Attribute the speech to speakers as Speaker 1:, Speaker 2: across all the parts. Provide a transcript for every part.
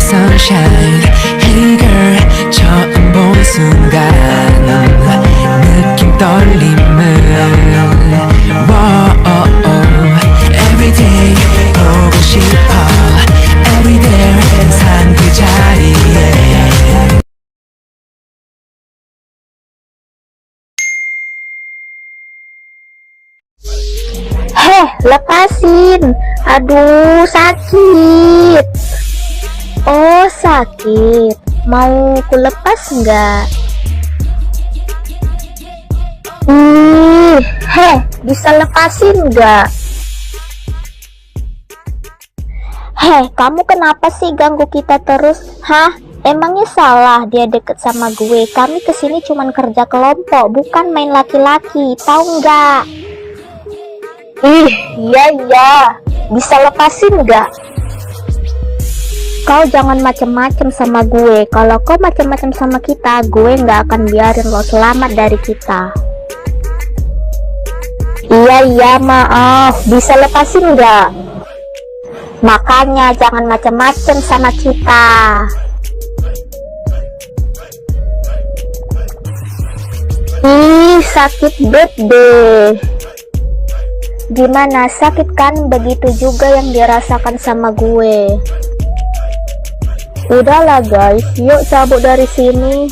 Speaker 1: sunshine. Hey girl, 처음 본 순간 느낌 떨림은 Everyday 보고 싶어 Everyday 항상 그 자리에.
Speaker 2: Lepasin. Aduh, sakit. Oh, sakit. Mau ku lepas nggak? Bisa lepasin nggak? Kamu kenapa sih ganggu kita terus? Hah? Emangnya salah dia deket sama gue? Kami kesini cuman kerja kelompok, bukan main laki-laki. Tahu nggak? Iya. Bisa lepasin nggak? Kau jangan macem-macem sama gue. Kalau kau macem-macem sama kita, gue nggak akan biarin lo selamat dari kita. Iya, maaf. Bisa lepasin nggak? Makanya jangan macem-macem sama kita. Sakit bet deh. Gimana, sakit kan? Begitu juga yang dirasakan sama gue. Udahlah guys, yuk cabut dari sini.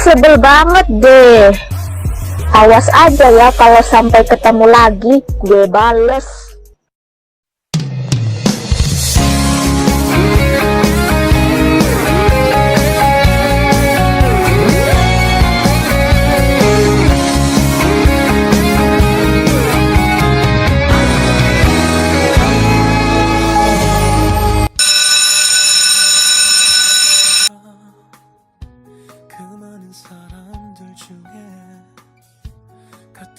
Speaker 2: Sebel banget deh. Awas aja ya kalau sampai ketemu lagi, gue bales.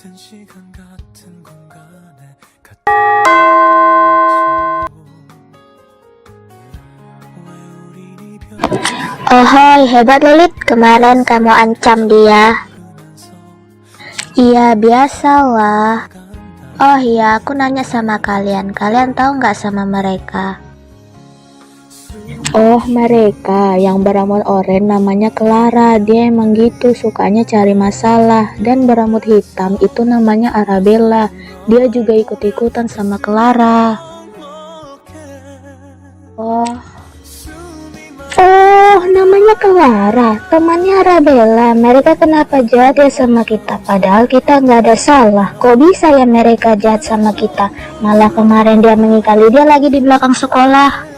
Speaker 1: 같은 시간 같은 공간에
Speaker 2: Hai, hebat Lilit, kemarin kamu ancam dia. Iya, biasalah. Oh iya, aku nanya sama kalian tahu nggak sama mereka? Oh, mereka yang berambut oranye namanya Clara. Dia emang gitu, sukanya cari masalah. Dan berambut hitam itu namanya Arabella. Dia juga ikut-ikutan sama Clara. Oh, namanya Clara, temannya Arabella. Mereka kenapa jahat ya sama kita? Padahal kita nggak ada salah. Kok bisa ya mereka jahat sama kita? Malah kemarin dia mengikali dia lagi di belakang sekolah.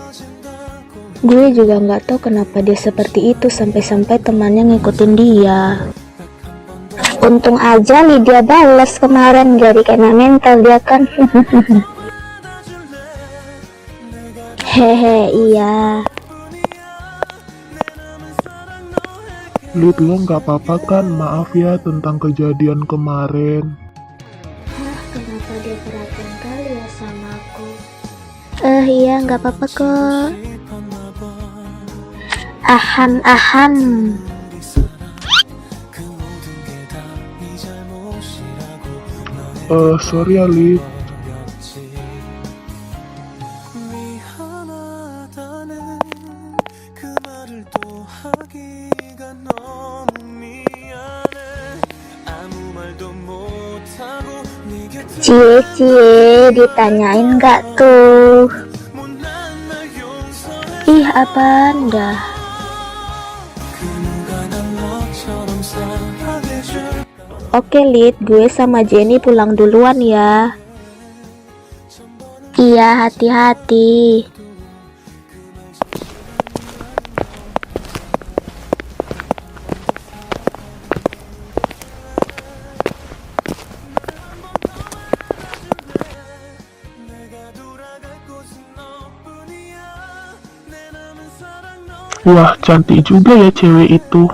Speaker 2: Gue juga nggak tahu kenapa dia seperti itu sampai-sampai temannya ngikutin dia. Untung aja Lydia balas kemarin, jadi kena mental dia kan. Hehe, iya.
Speaker 3: Lid, lo nggak apa-apa kan? Maaf ya tentang kejadian kemarin.
Speaker 2: Kenapa dia perhatian kali ya sama aku? Iya, nggak apa-apa kok. Ahan.
Speaker 3: Sorry ya Lid.
Speaker 2: Cie, ditanyain nggak tuh? Ih, apaan dah? Oke Lid, gue sama Jenny pulang duluan ya. Iya, hati-hati.
Speaker 3: Wah, cantik juga ya cewek itu.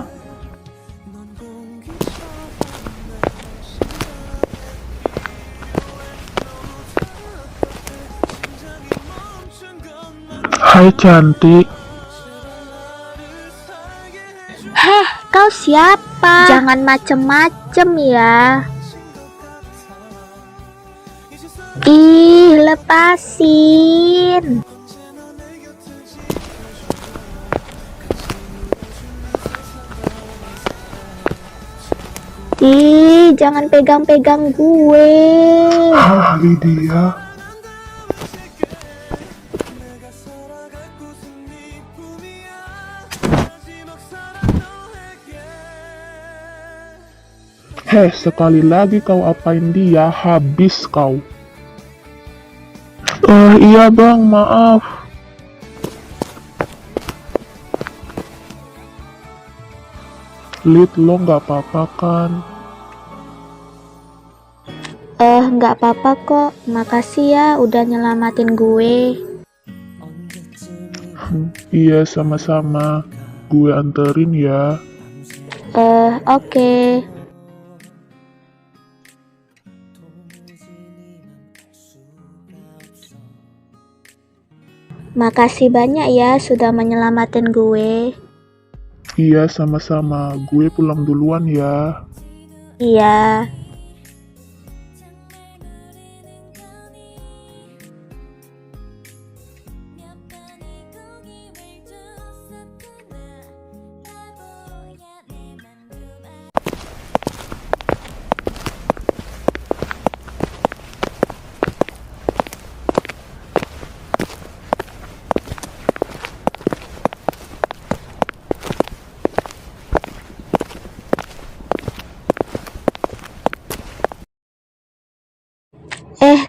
Speaker 3: Hai cantik.
Speaker 2: Heh, kau siapa? Jangan macem-macem ya. Ih, lepasin. Ih, jangan pegang-pegang gue.
Speaker 3: Ah, Lydia. Heh, sekali lagi kau apain dia, habis kau. Iya bang, maaf. Lid, lo nggak apa-apa kan?
Speaker 2: Nggak apa-apa kok. Makasih ya udah nyelamatin gue.
Speaker 3: Iya, sama-sama. Gue anterin ya.
Speaker 2: Oke. Makasih banyak ya sudah menyelamatin gue.
Speaker 3: Iya, sama-sama. Gue pulang duluan ya.
Speaker 2: Iya.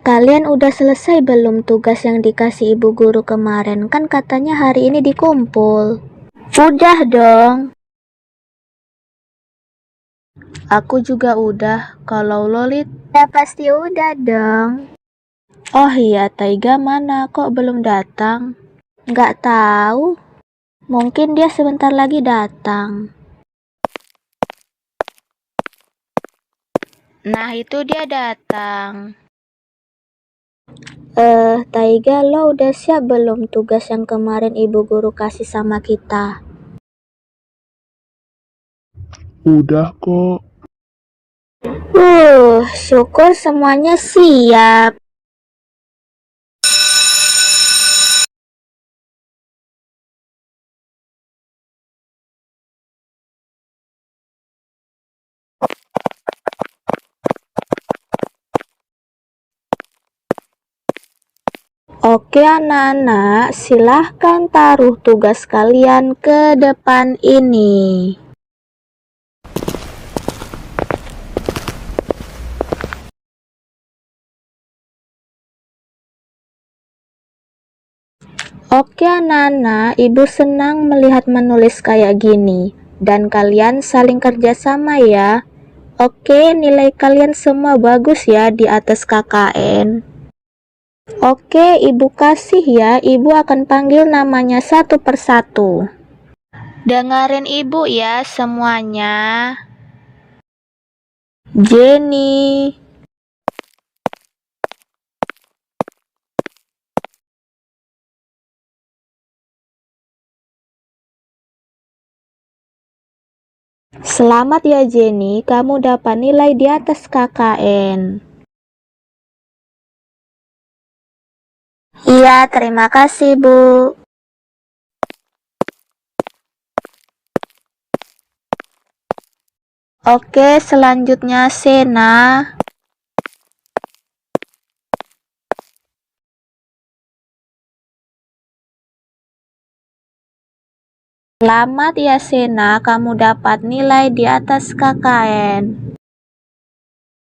Speaker 2: Kalian udah selesai belum tugas yang dikasih ibu guru kemarin? Kan katanya hari ini dikumpul. Udah dong. Aku juga udah. Kalau Lolit? Ya pasti udah dong. Oh iya, Taiga mana? Kok belum datang? Nggak tahu. Mungkin dia sebentar lagi datang. Nah, itu dia datang. Taiga, lo udah siap belum tugas yang kemarin ibu guru kasih sama kita?
Speaker 3: Udah kok.
Speaker 2: Syukur semuanya siap. Oke anak-anak, silahkan taruh tugas kalian ke depan ini. Oke anak-anak, ibu senang melihat menulis kayak gini. Dan kalian saling kerjasama ya. Oke, nilai kalian semua bagus ya di atas KKN. Oke, ibu kasih ya. Ibu akan panggil namanya satu persatu. Dengerin ibu ya semuanya. Jenny, selamat ya Jenny, kamu dapat nilai di atas KKN. Iya, terima kasih Bu. Oke, selanjutnya Sena. Selamat ya Sena, kamu dapat nilai di atas KKN.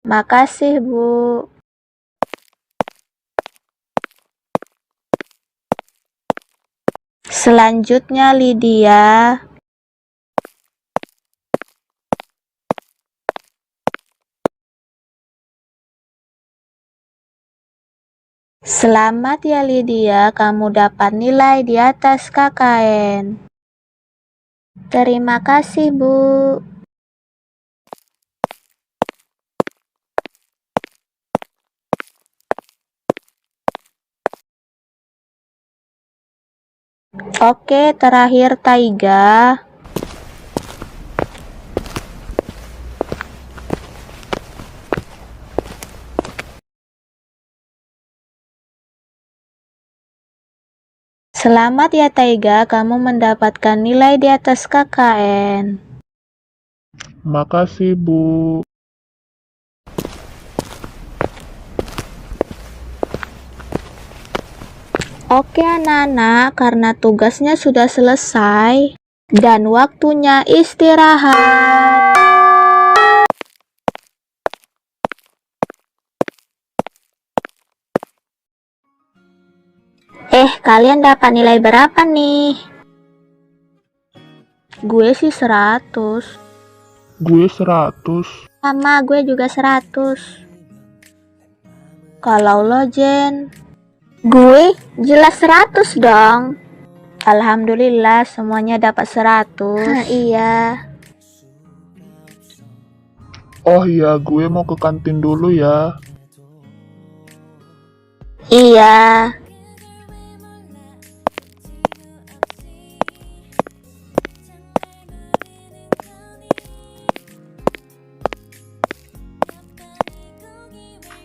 Speaker 2: Makasih Bu. Selanjutnya Lydia. Selamat ya Lydia, kamu dapat nilai di atas KKN. Terima kasih Bu. Oke, terakhir Taiga. Selamat ya Taiga, kamu mendapatkan nilai di atas KKN.
Speaker 3: Makasih, Bu.
Speaker 2: Oke anak-anak, karena tugasnya sudah selesai dan waktunya istirahat. Kalian dapat nilai berapa nih? Gue sih 100.
Speaker 3: Gue 100.
Speaker 2: Sama, gue juga 100. Kalau lo, Jen? Gue jelas 100 dong. Alhamdulillah semuanya dapat 100. Iya.
Speaker 3: Oh iya, gue mau ke kantin dulu ya.
Speaker 2: Iya.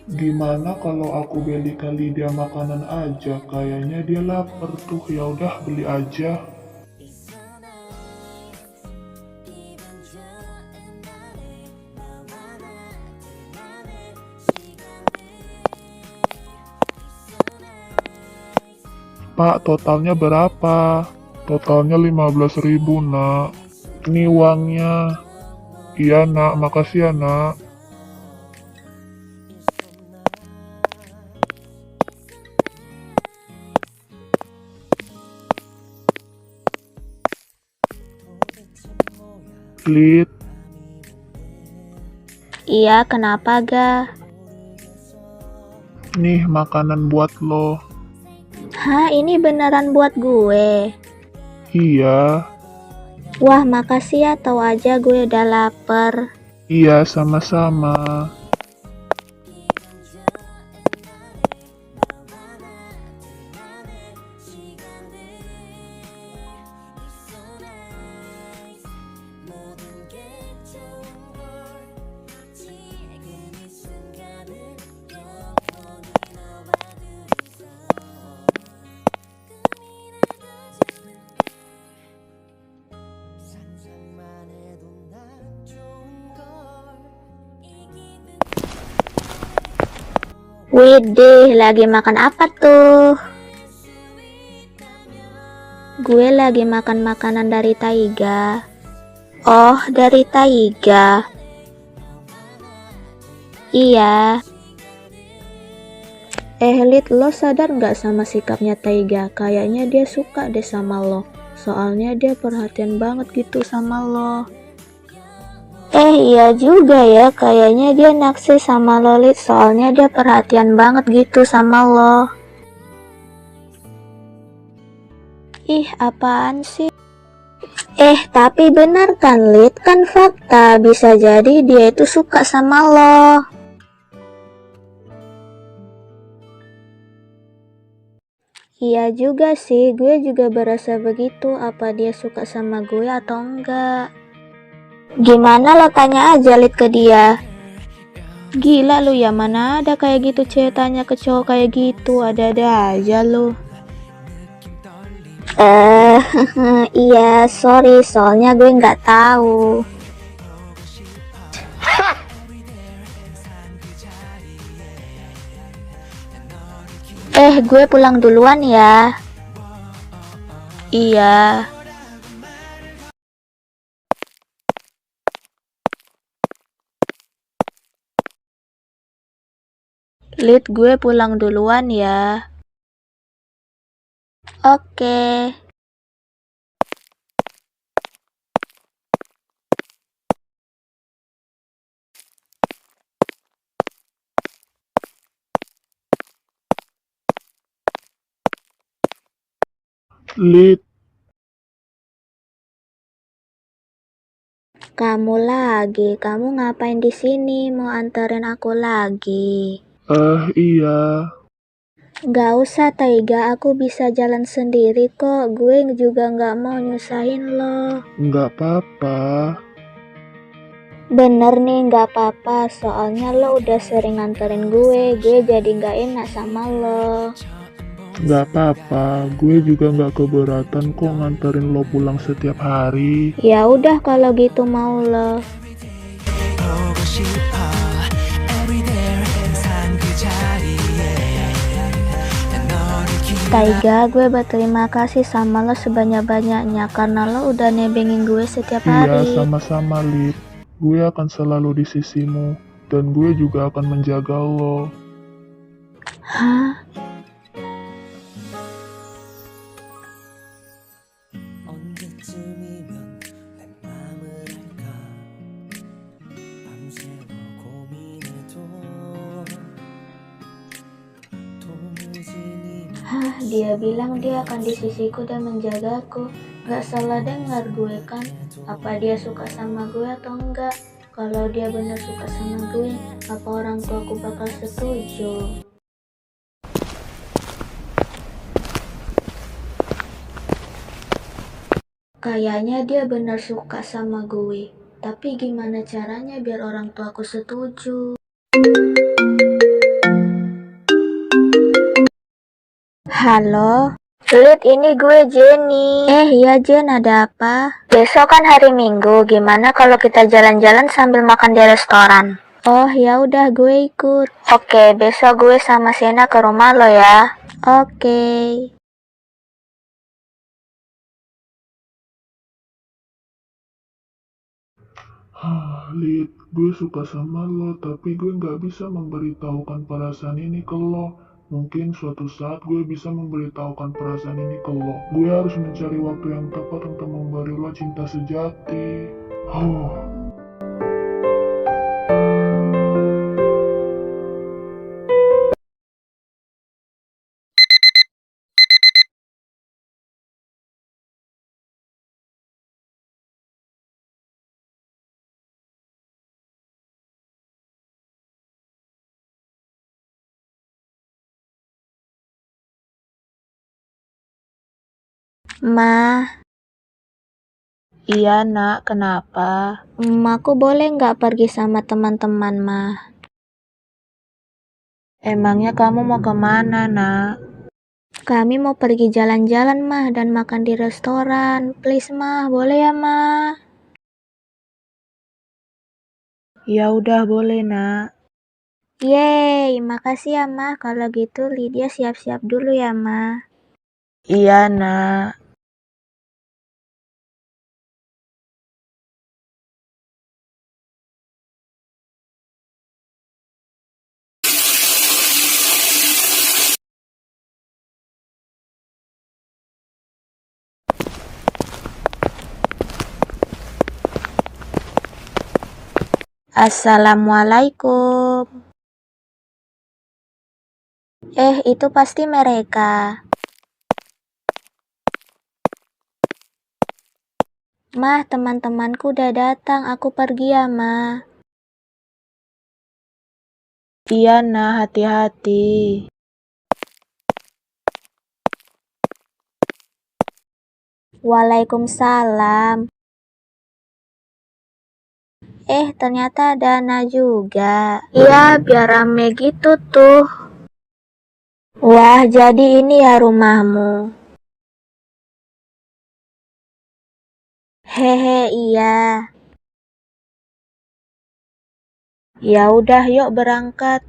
Speaker 3: Gimana kalau aku belikan Lydia makanan aja? Kayaknya dia lapar tuh. Ya udah beli aja. Pak, totalnya berapa? Totalnya 15.000, nak. Ini uangnya. Iya, nak. Makasih ya, nak. Lid,
Speaker 2: Iya, kenapa ga?
Speaker 3: nih makanan buat lo.
Speaker 2: Hah, ini beneran buat gue?
Speaker 3: Iya,
Speaker 2: Wah, makasih ya, tahu aja gue udah lapar.
Speaker 3: iya sama-sama.
Speaker 2: Widih, lagi makan apa tuh? Gue lagi makan makanan dari Taiga. Oh, dari Taiga. Iya. Lid, lo sadar nggak sama sikapnya Taiga? Kayaknya dia suka deh sama lo. Soalnya dia perhatian banget gitu sama lo. Iya juga ya, kayaknya dia naksir sama lo, Lid. Soalnya dia perhatian banget gitu sama lo. Ih, apaan sih? Tapi benar kan, Lid? Kan fakta, bisa jadi dia itu suka sama lo. Iya juga sih, gue juga berasa begitu. Apa dia suka sama gue atau enggak? Gimana lo tanya aja, Lid, ke dia. Gila lu ya, mana ada kayak gitu cewek tanya ke cowok kayak gitu. Ada-ada aja lu. Iya, sorry, soalnya gue nggak tahu. Gue pulang duluan ya. Iya. Lid, gue pulang duluan ya. Oke.
Speaker 3: Lid,
Speaker 2: Kamu lagi, kamu ngapain di sini? Mau anterin aku lagi?
Speaker 3: iya.
Speaker 2: Gak usah Taiga, aku bisa jalan sendiri kok. Gue juga gak mau nyusahin lo.
Speaker 3: Nggak apa-apa.
Speaker 2: Bener nih, gak apa-apa. Soalnya lo udah sering nganterin gue jadi gak enak sama lo.
Speaker 3: Nggak apa-apa, gue juga nggak keberatan kok nganterin lo pulang setiap hari.
Speaker 2: Ya udah kalau gitu mau lo.
Speaker 1: 보고 싶어 Every day 항상 그 자리에 너를
Speaker 2: Taiga, gue berterima kasih sama lo sebanyak-banyaknya karena lo udah nebengin gue setiap hari.
Speaker 3: Iya, sama-sama, Lid. Gue akan selalu di sisimu, dan gue juga akan menjaga lo.
Speaker 2: Hah?
Speaker 1: 언제쯤이면 내 맘을 알까 밤새워 고민해도 도무지 네
Speaker 2: Hah, dia bilang dia akan di sisiku dan menjagaku. Gak salah dengar gue kan? Apa dia suka sama gue atau enggak? Kalau dia bener suka sama gue, apa orang tuaku bakal setuju? Kayaknya dia bener suka sama gue. Tapi gimana caranya biar orang tuaku setuju? Halo? Lid, ini gue Jenny. Iya Jen, ada apa? Besok kan hari Minggu, gimana kalau kita jalan-jalan sambil makan di restoran? Oh ya udah, gue ikut. Oke, besok gue sama Sienna ke rumah lo ya. Oke.
Speaker 3: Lid, gue suka sama lo, tapi gue nggak bisa memberitahukan perasaan ini ke lo. Mungkin suatu saat gue bisa memberitahukan perasaan ini ke lo. Gue harus mencari waktu yang tepat untuk memberi lo cinta sejati.
Speaker 2: Ma,
Speaker 4: Iya nak, kenapa?
Speaker 2: aku boleh nggak pergi sama teman-teman, Ma?
Speaker 4: Emangnya kamu mau kemana nak?
Speaker 2: Kami mau pergi jalan-jalan, Ma, dan makan di restoran. Please, Ma, boleh ya, Ma?
Speaker 4: Ya udah boleh nak.
Speaker 2: Yeay, makasih ya, Ma. Kalau gitu Lydia siap-siap dulu ya, Ma.
Speaker 4: Iya nak.
Speaker 2: Assalamualaikum. Itu pasti mereka. Mah, teman-temanku udah datang. Aku pergi ya, Ma.
Speaker 4: Iya nak, hati-hati.
Speaker 2: Waalaikumsalam. Ternyata ada Ana juga. Iya, biar rame gitu tuh. Wah, jadi ini ya rumahmu. Hehe, iya.
Speaker 4: Ya udah yuk berangkat.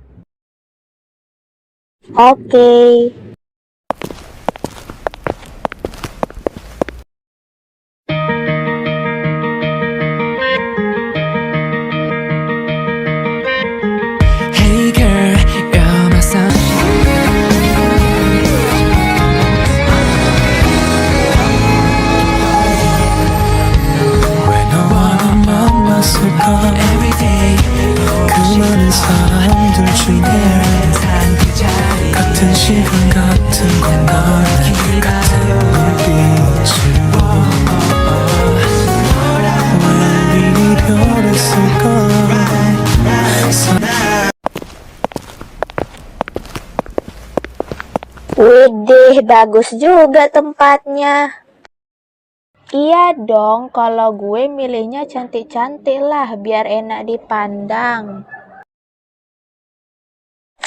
Speaker 2: Oke.
Speaker 1: Hey girl, you're my sunshine. 왜 너와 나만 맞설까 Every day 그 많은 사람들 중에 같은 시간 같은
Speaker 2: Widih, bagus juga tempatnya.
Speaker 4: Iya dong, kalau gue milihnya cantik-cantik lah, biar enak dipandang.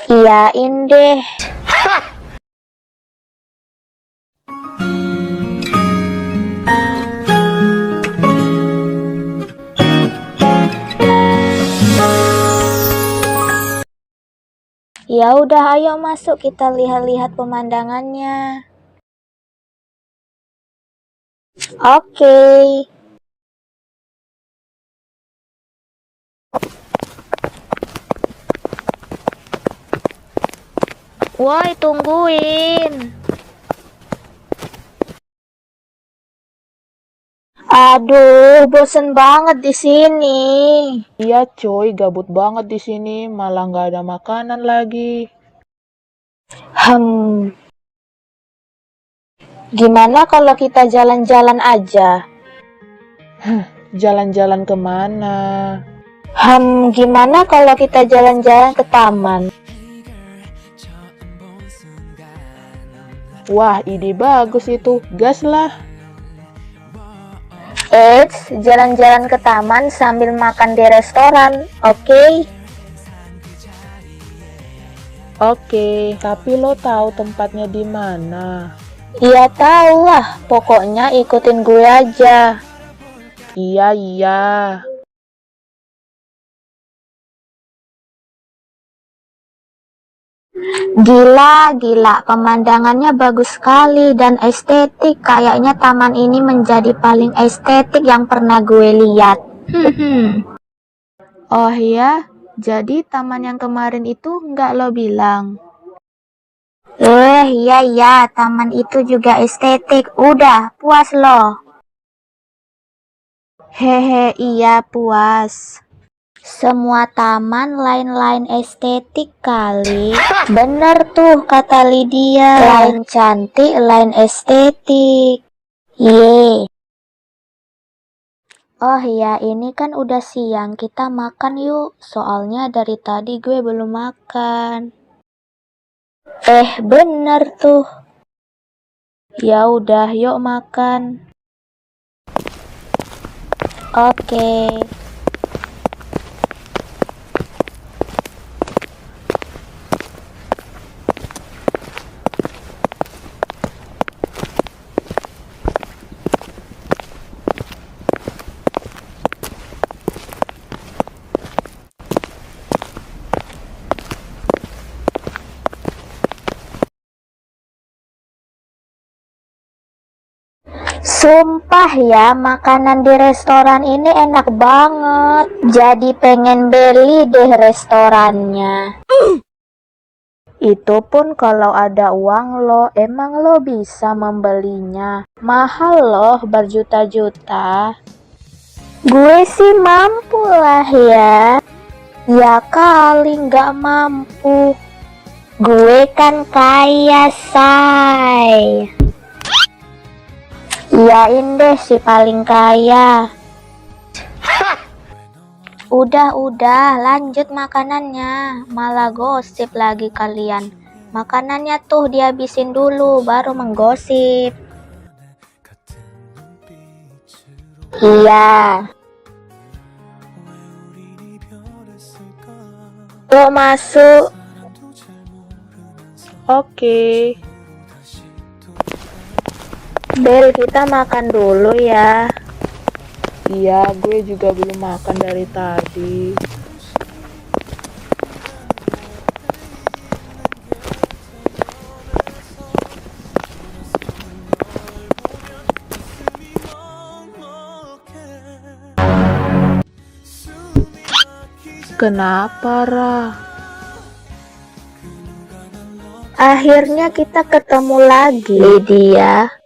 Speaker 2: Iyain deh. Ya udah, ayo masuk kita lihat-lihat pemandangannya. Oke. Woi, tungguin. Aduh, bosen banget di sini.
Speaker 4: Iya coy, gabut banget di sini, malah nggak ada makanan lagi.
Speaker 2: Gimana kalau kita jalan-jalan aja?
Speaker 4: Jalan-jalan kemana?
Speaker 2: Gimana kalau kita jalan-jalan ke taman?
Speaker 4: Wah, ide bagus itu, gas lah.
Speaker 2: Eits, jalan-jalan ke taman sambil makan di restoran, oke?
Speaker 4: Oke, tapi lo tahu tempatnya di mana?
Speaker 2: Iya tahu lah, pokoknya ikutin gue aja.
Speaker 4: Iya.
Speaker 2: Gila, pemandangannya bagus sekali dan estetik. Kayaknya taman ini menjadi paling estetik yang pernah gue lihat.
Speaker 4: Oh ya, jadi taman yang kemarin itu nggak lo bilang?
Speaker 2: Iya, taman itu juga estetik. Udah, puas lo.
Speaker 4: Hehe, iya puas.
Speaker 2: Semua taman lain-lain estetik kali. Bener tuh kata Lydia. Lain cantik, lain estetik. Ye. Oh ya, ini kan udah siang. Kita makan yuk. Soalnya dari tadi gue belum makan. Bener tuh.
Speaker 4: Ya udah, yuk makan.
Speaker 2: Oke. Sumpah ya, makanan di restoran ini enak banget. Jadi pengen beli deh restorannya.
Speaker 4: Itu pun kalau ada uang lo, emang lo bisa membelinya. Mahal loh, berjuta-juta.
Speaker 2: Gue sih mampu lah ya. Ya kali nggak mampu. Gue kan kaya, say. Iyain deh si paling kaya. Udah, lanjut makanannya. Malah gosip lagi kalian. Makanannya tuh dihabisin dulu, baru menggosip. Iya.
Speaker 4: Lo masuk. Oke.
Speaker 2: Bel, kita makan dulu ya.
Speaker 4: Iya, gue juga belum makan dari tadi. Kenapa, Ra?
Speaker 2: Akhirnya kita ketemu lagi, Lydia.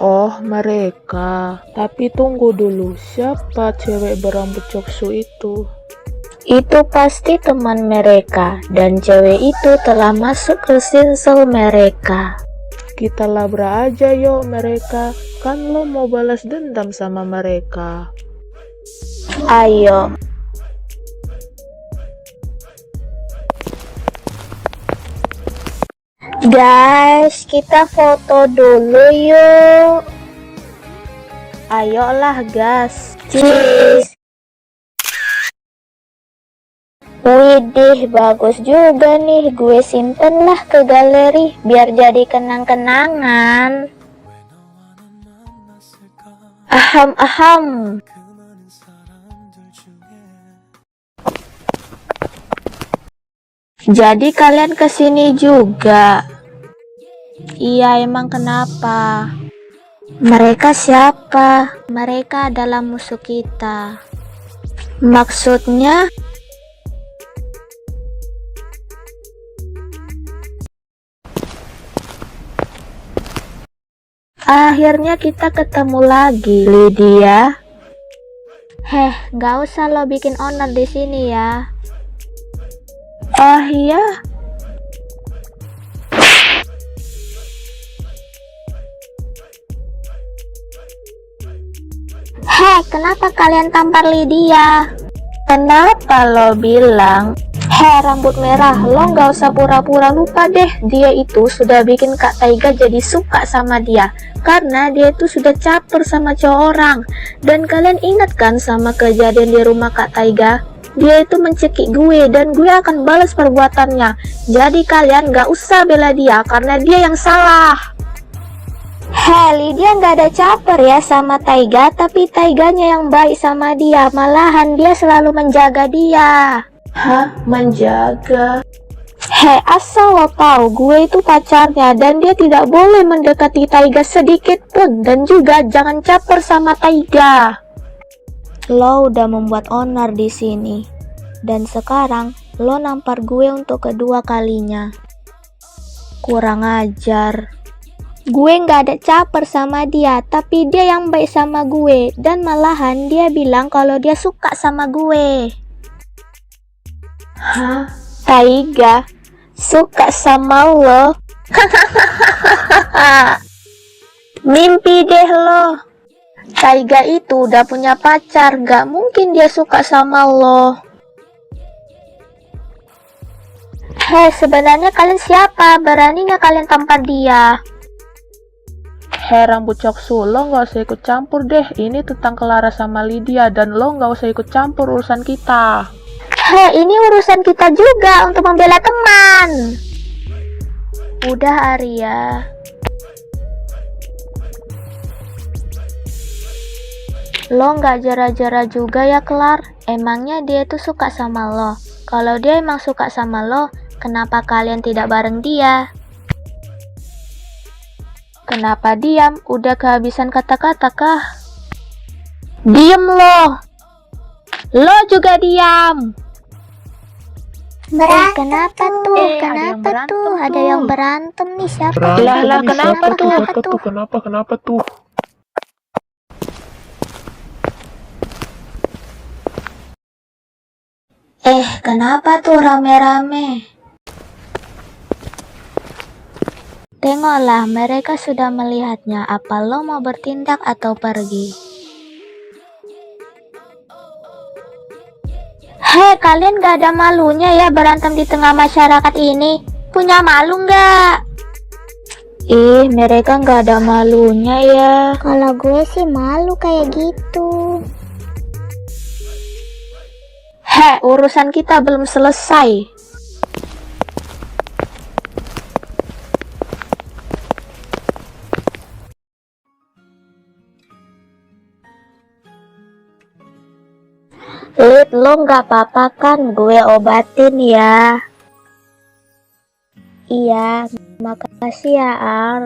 Speaker 4: Oh, mereka. Tapi tunggu dulu, siapa cewek berambut coksu itu?
Speaker 2: Itu pasti teman mereka, dan cewek itu telah masuk ke sinsel mereka.
Speaker 4: Kita labrak aja yuk mereka. Kan lo mau balas dendam sama mereka.
Speaker 2: Ayo. Guys, kita foto dulu yuk. Ayolah gas. Cheers. Widih, bagus juga nih. Gue simpen lah ke galeri biar jadi kenang-kenangan. Aham. Jadi kalian kesini juga? Iya, emang kenapa? Mereka siapa? Mereka adalah musuh kita. Maksudnya? Akhirnya kita ketemu lagi, Lydia. Gak usah lo bikin owner di sini ya. Oh iya? Kenapa kalian tampar Lydia? Kenapa lo bilang? Rambut merah, lo gak usah pura-pura lupa deh. Dia itu sudah bikin Kak Taiga jadi suka sama dia karena dia itu sudah caper sama cowok orang. Dan kalian ingat kan sama kejadian di rumah Kak Taiga? Dia itu mencekik gue dan gue akan balas perbuatannya. Jadi kalian gak usah bela dia karena dia yang salah. Lydia gak ada caper ya sama Taiga, tapi Taiganya yang baik sama dia. Malahan dia selalu menjaga dia.
Speaker 4: Menjaga?
Speaker 2: Asal lo tahu, gue itu pacarnya dan dia tidak boleh mendekati Taiga sedikit pun. Dan juga jangan caper sama Taiga. Lo udah membuat onar di sini. Dan sekarang lo nampar gue untuk kedua kalinya. Kurang ajar. Gue gak ada caper sama dia, tapi dia yang baik sama gue. Dan malahan dia bilang kalau dia suka sama gue. Taiga suka sama lo? Mimpi deh lo. Taiga itu udah punya pacar, gak mungkin dia suka sama lo. Sebenarnya kalian siapa? Berani gak kalian tampar dia?
Speaker 4: Rambut coksu, lo gak usah ikut campur deh. Ini tentang Clara sama Lydia dan lo gak usah ikut campur urusan kita.
Speaker 2: Ini urusan kita juga untuk membela teman. Udah Arya. Lo gak jera-jera juga ya Clar? Emangnya dia tuh suka sama lo? Kalau dia emang suka sama lo, kenapa kalian tidak bareng dia? Kenapa diam? Udah kehabisan kata-kata kah? Diam lo! Lo juga diam! Kenapa tuh? Kenapa tuh? Ada yang berantem nih, siapa?
Speaker 4: Lah, kenapa tuh?
Speaker 3: Kenapa tuh?
Speaker 2: Kenapa tuh rame-rame? Tengoklah, mereka sudah melihatnya. Apa lo mau bertindak atau pergi? Kalian gak ada malunya ya berantem di tengah masyarakat ini? Punya malu nggak? Mereka gak ada malunya ya. Kalau gue sih malu kayak gitu. Urusan kita belum selesai. Lid, lo nggak apa-apa kan? Gue obatin ya. Iya, makasih ya Ar.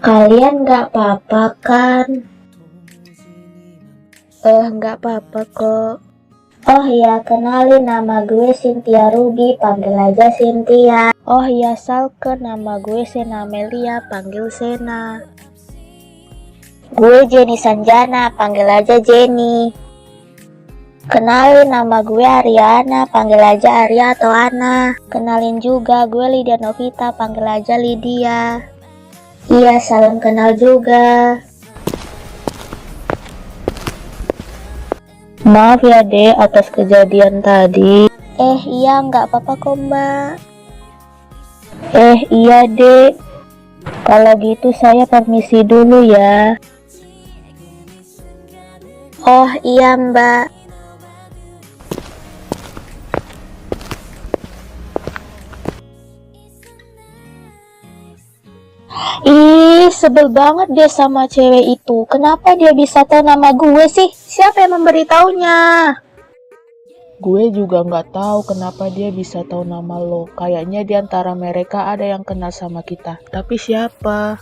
Speaker 2: Kalian nggak apa-apa kan? Nggak apa-apa kok. Oh iya, kenalin nama gue Cynthia Ruby, panggil aja Cynthia. Oh iya, Salke, nama gue Sena Melia, panggil Sena. Gue Jenny Sanjana, panggil aja Jenny. Kenalin, nama gue Ariana, panggil aja Arya atau Ana. Kenalin juga, gue Lydia Novita, panggil aja Lydia. Iya, salam kenal juga. Maaf ya Dek atas kejadian tadi. Iya, nggak apa-apa kok, Mbak. Iya, Dek. Kalau gitu saya permisi dulu ya. Oh, iya, Mbak. Ih, sebel banget deh sama cewek itu. Kenapa dia bisa tahu nama gue sih? Siapa yang memberitahunya?
Speaker 4: Gue juga nggak tahu kenapa dia bisa tahu nama lo. Kayaknya di antara mereka ada yang kenal sama kita. Tapi siapa?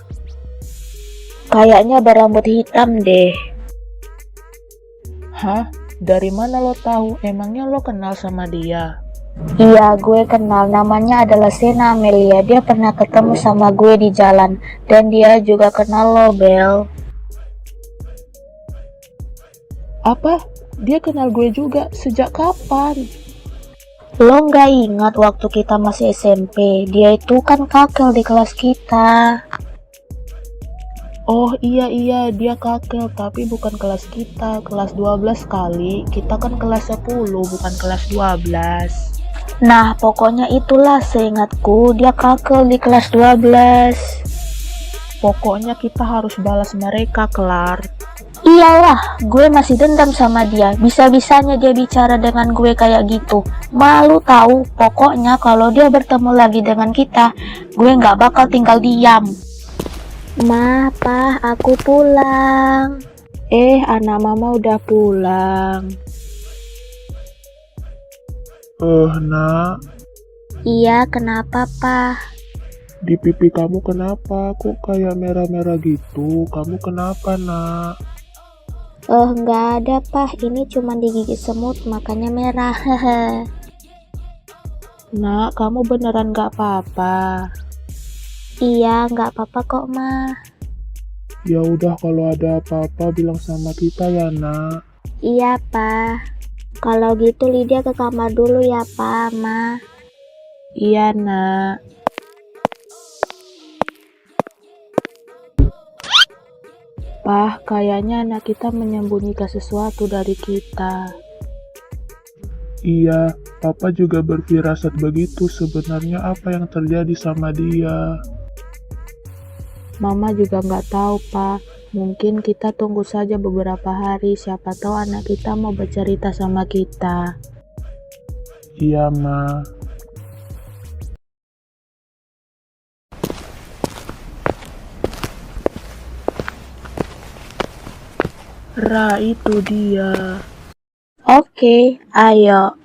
Speaker 2: Kayaknya berambut hitam deh.
Speaker 4: Hah? Dari mana lo tahu? Emangnya lo kenal sama dia?
Speaker 2: Iya, gue kenal. Namanya adalah Sena Amelia. Dia pernah ketemu sama gue di jalan. Dan dia juga kenal lo, Bel.
Speaker 4: Apa? Dia kenal gue juga? Sejak kapan?
Speaker 2: Lo nggak ingat waktu kita masih SMP? Dia itu kan kakel di kelas kita.
Speaker 4: Oh iya, dia kakel, tapi bukan kelas kita, kelas 12 kali. Kita kan kelas 10, bukan kelas 12.
Speaker 2: Nah, pokoknya itulah seingatku, dia kakel di kelas 12.
Speaker 4: Pokoknya kita harus balas mereka, Kelar.
Speaker 2: Iyalah, gue masih dendam sama dia. Bisa-bisanya dia bicara dengan gue kayak gitu. Malu tahu. Pokoknya kalau dia bertemu lagi dengan kita, gue nggak bakal tinggal diam. Ma, Pa, aku pulang.
Speaker 4: Anak mama udah pulang.
Speaker 3: Nak,
Speaker 2: Iya, kenapa, Pa?
Speaker 3: di pipi kamu kenapa? Kok kayak merah-merah gitu? Kamu kenapa, Nak?
Speaker 2: Nggak ada, Pa. Ini cuma digigit semut, makanya merah.
Speaker 4: Nak, kamu beneran gak apa-apa?
Speaker 2: Iya, nggak apa-apa kok, Ma.
Speaker 3: Ya udah, kalau ada apa-apa bilang sama kita ya, Nak.
Speaker 2: Iya, Pa. Kalau gitu Lydia ke kamar dulu ya, Pa, Ma.
Speaker 4: Iya, Nak. Pah, kayaknya anak kita menyembunyikan sesuatu dari kita.
Speaker 3: Iya, Papa juga berfirasat begitu. Sebenarnya apa yang terjadi sama dia?
Speaker 4: Mama juga nggak tahu, Pak. Mungkin kita tunggu saja beberapa hari, siapa tahu anak kita mau bercerita sama kita.
Speaker 3: Iya, Ma.
Speaker 4: Ra, itu dia.
Speaker 2: Oke, ayo.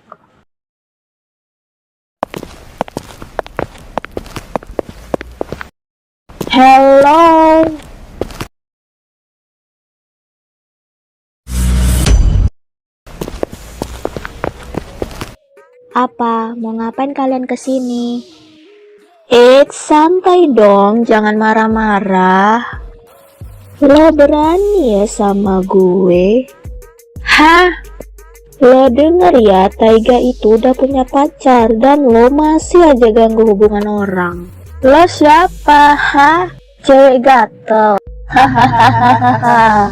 Speaker 2: Hello. Apa? Mau ngapain kalian kesini? Santai dong, jangan marah-marah. Lo berani ya sama gue? Hah? Lo denger ya, Taiga itu udah punya pacar dan lo masih aja ganggu hubungan orang. Lo siapa? Hah? Cewek gatel. Hahaha.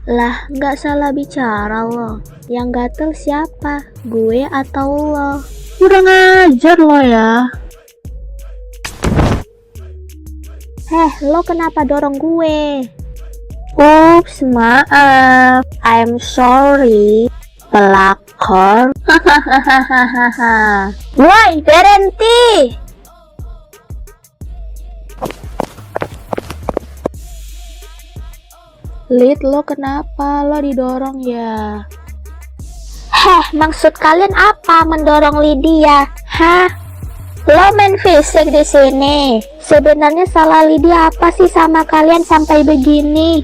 Speaker 2: Lah, nggak salah bicara lo. Yang gatel siapa? Gue atau lo?
Speaker 4: Kurang ajar lo ya.
Speaker 2: Lo kenapa dorong gue? Ups, maaf. I'm sorry. Pelakor. Hahaha. Woi, berhenti.
Speaker 4: Lid, lo kenapa? Lo didorong ya?
Speaker 2: Maksud kalian apa mendorong Lydia? Hah? Lo main fisik di sini. Sebenarnya salah Lydia apa sih sama kalian sampai begini?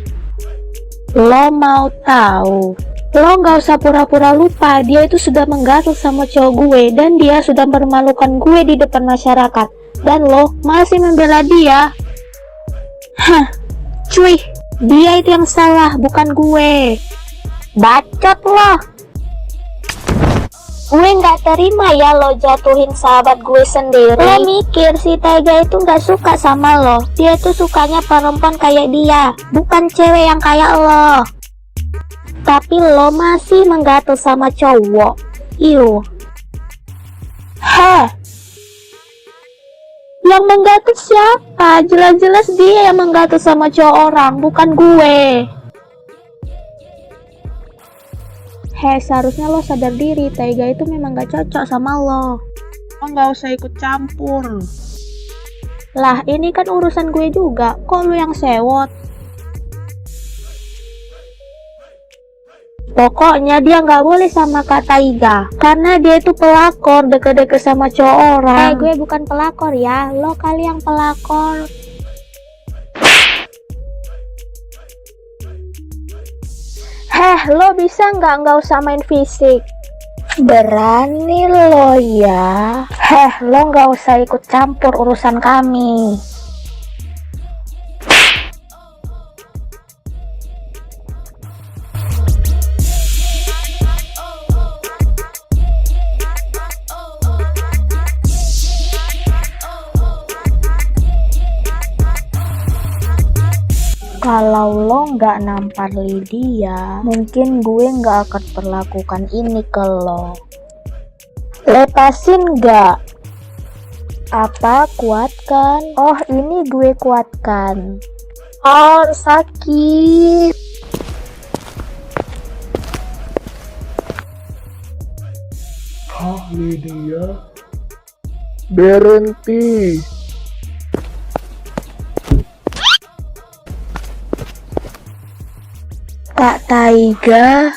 Speaker 4: Lo mau tahu?
Speaker 2: Lo nggak usah pura-pura lupa. Dia itu sudah menggatul sama cowok gue dan dia sudah mempermalukan gue di depan masyarakat. Dan lo masih membela dia. Cuy, dia itu yang salah, bukan gue. Bacot lo. Gue nggak terima ya lo jatuhin sahabat gue sendiri. Lo mikir si Taiga itu nggak suka sama lo. Dia tuh sukanya perempuan kayak dia, bukan cewek yang kayak lo. Tapi lo masih menggatul sama cowok. Heh, yang menggatus siapa? Jelas-jelas dia yang menggatus sama cowok orang, bukan gue. Heh, seharusnya lo sadar diri, Taiga itu memang gak cocok sama lo.
Speaker 4: Lo nggak usah ikut campur.
Speaker 2: Lah, ini kan urusan gue juga, kok lo yang sewot? Pokoknya dia nggak boleh sama Kak Taiga, karena dia itu pelakor, deket-deket sama cowok orang. Gue bukan pelakor ya, lo kali yang pelakor. Heh, lo bisa nggak usah main fisik? Berani lo ya. Heh, lo nggak usah ikut campur urusan kami. Kalau lo nggak nampar Lydia, mungkin gue nggak akan perlakukan ini ke lo. Lepasin nggak? Apa, kuatkan? Oh, ini gue kuatkan. Oh, sakit.
Speaker 3: Hah, Lydia? Berhenti.
Speaker 2: Kak Taiga,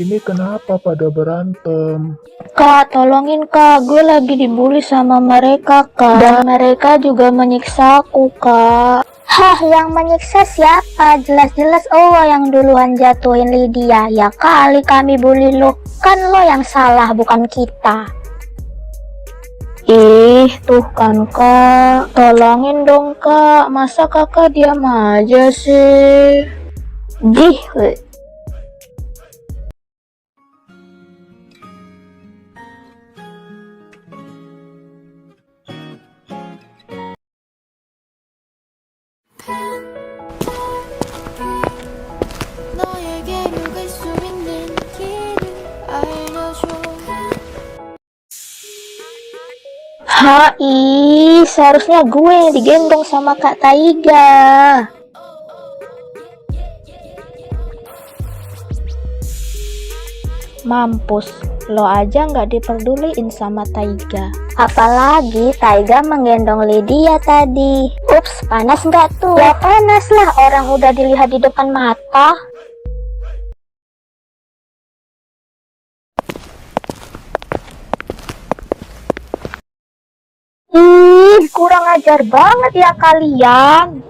Speaker 3: Ini kenapa pada berantem?
Speaker 2: Kak, tolongin Kak, gue lagi dibully sama mereka Kak. Dan mereka juga menyiksa aku Kak. Hah, yang menyiksa siapa? Jelas-jelas lo yang duluan jatuhin Lydia. Ya kali kami bully lo. Kan lo yang salah, bukan kita. Ih, tuh kan Kak. Tolongin dong Kak. Masa kakak diam aja sih? Dih.
Speaker 1: 너에게로 갈 수 있는 길을 알려줘.
Speaker 2: Hai, seharusnya gue yang digendong sama Kak Taiga. Mampus, lo aja nggak diperduliin sama Taiga. Apalagi Taiga menggendong Lydia tadi. Ups, panas nggak tuh? Ya panas lah, orang udah dilihat di depan mata. Ih, kurang ajar banget ya kalian.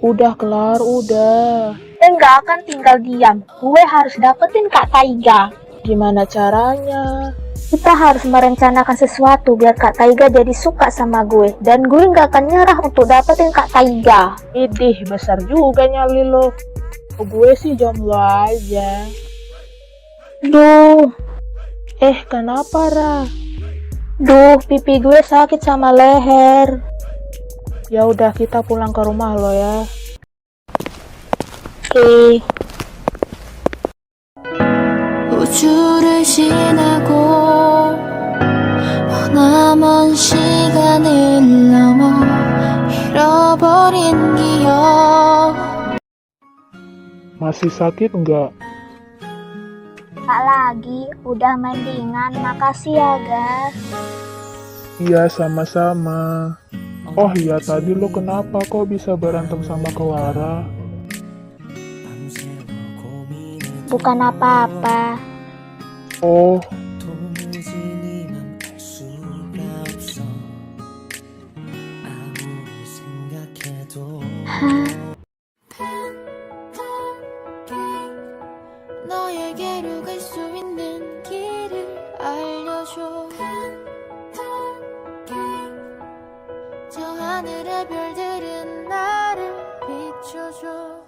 Speaker 4: Udah kelar, udah.
Speaker 2: Nggak akan tinggal diam. Gue harus dapetin Kak Taiga.
Speaker 4: Gimana caranya?
Speaker 2: Kita harus merencanakan sesuatu biar Kak Taiga jadi suka sama gue. Dan gue nggak akan nyerah untuk dapetin Kak Taiga.
Speaker 4: Idih, besar juga nyali lo. Gue sih jomblo aja.
Speaker 2: Duh,
Speaker 4: Kenapa, Ra?
Speaker 2: duh, pipi gue sakit sama leher.
Speaker 4: Ya udah, kita pulang ke rumah lo ya.
Speaker 2: Oke.
Speaker 1: 우주를 지나고 머나먼 시간을 넘어 잃어버린 기억.
Speaker 3: Masih sakit nggak?
Speaker 2: Tak lagi, udah mendingan. Makasih ya, guys.
Speaker 3: Iya, sama-sama. Oh iya, tadi lo kenapa kok bisa berantem sama Clara?
Speaker 2: Bukan apa-apa.
Speaker 3: Oh,
Speaker 1: 너에게로 갈 수 있는 길을 알려줘. 저 하늘의 별들은 나를 비춰줘.